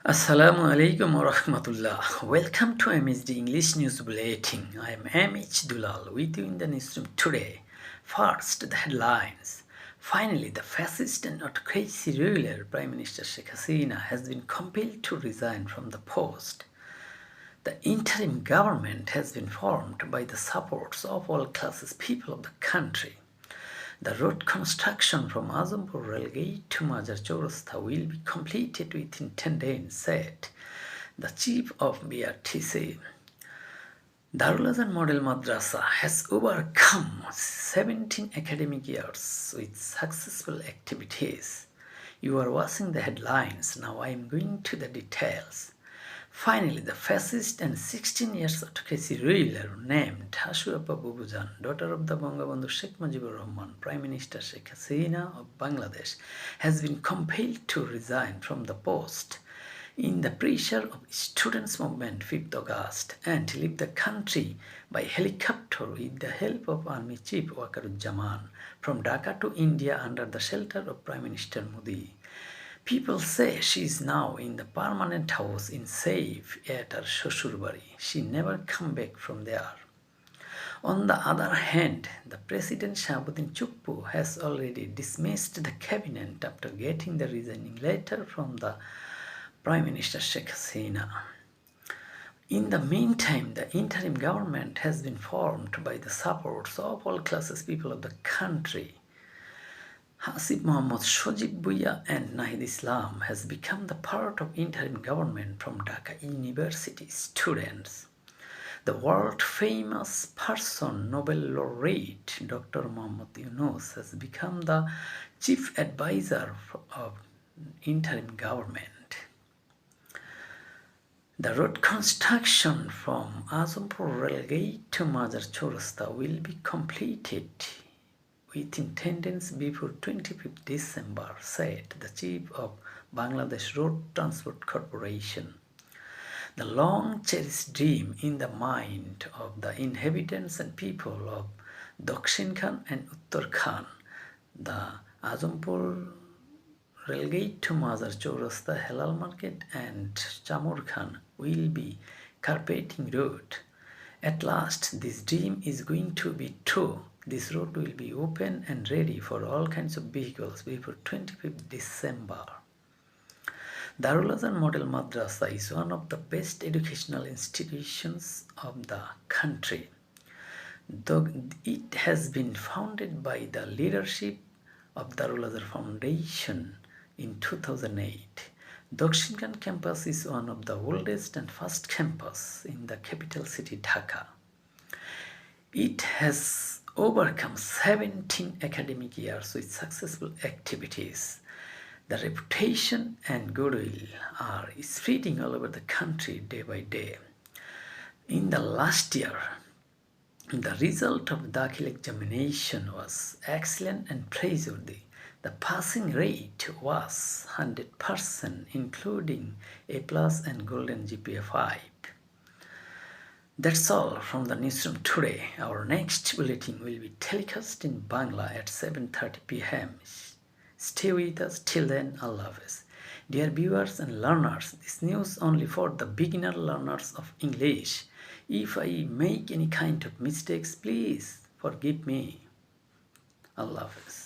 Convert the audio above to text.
Assalamu alaikum wa rahmatullah. Welcome to MHD English News Bulletin. I am MH Dulal with you in the newsroom today. First, the headlines. Finally, the fascist and autocracy ruler Prime Minister Sheikh Hasina has been compelled to resign from the post. The interim government has been formed by the supports of all classes people of the country. The road construction from Azampur Railgate to Majar Chaurasta will be completed within 10 days, said the chief of BRTC. Darul Azan Model Madrasa has overcome 17 academic years with successful activities. You are watching the headlines. Now I am going to the details. Finally, the fascist and 16 years autocracy ruler named Ashuappa Bubujan, daughter of the Bangabandhu Sheikh Mujibur Rahman, Prime Minister Sheikh Hasina of Bangladesh, has been compelled to resign from the post in the pressure of students' movement 5th August and leave the country by helicopter with the help of Army Chief Waqaruzzaman from Dhaka to India under the shelter of Prime Minister Modi. People say she is now in the permanent house in safe at her Shoshurabari. She never come back from there. On the other hand, the President Shahabuddin Chuppu has already dismissed the cabinet after getting the resigning letter from the Prime Minister Sheikh Hasina. In the meantime, the interim government has been formed by the supports of all classes people of the country. Hasib Mohammad Shojib Buya and Nahid Islam has become the part of interim government from Dhaka University students. The world-famous person, Nobel laureate Dr. Muhammad Yunus has become the chief advisor of interim government. The road construction from Azampur Railgate to Majar Chaurasta will be completed within 10 days before 25th December, said the chief of Bangladesh Road Transport Corporation. The long-cherished dream in the mind of the inhabitants and people of Dakshin Khan and Uttarakhand, the Azampur Railgate to Mazar Chaurasta, Halal Market and Chamur Khan will be carpeting road. At last, this dream is going to be true. This road will be open and ready for all kinds of vehicles before 25th December. Darul Azan Model Madrasa is one of the best educational institutions of the country. Though it has been founded by the leadership of Darul Azhar Foundation in 2008. Dakshin Khan campus is one of the oldest and first campus in the capital city Dhaka. It has overcome 17 academic years with successful activities. The reputation and goodwill are spreading all over the country day by day. In the last year, the result of Dakhil examination was excellent and praiseworthy. The passing rate was 100%, including A+ and Golden GPA 5. That's all from the newsroom today. Our next bulletin will be telecast in Bangla at 7:30 p.m. Stay with us till then. Allah Hafiz. Dear viewers and learners, this news only for the beginner learners of English. If I make any kind of mistakes, please forgive me. Allah Hafiz.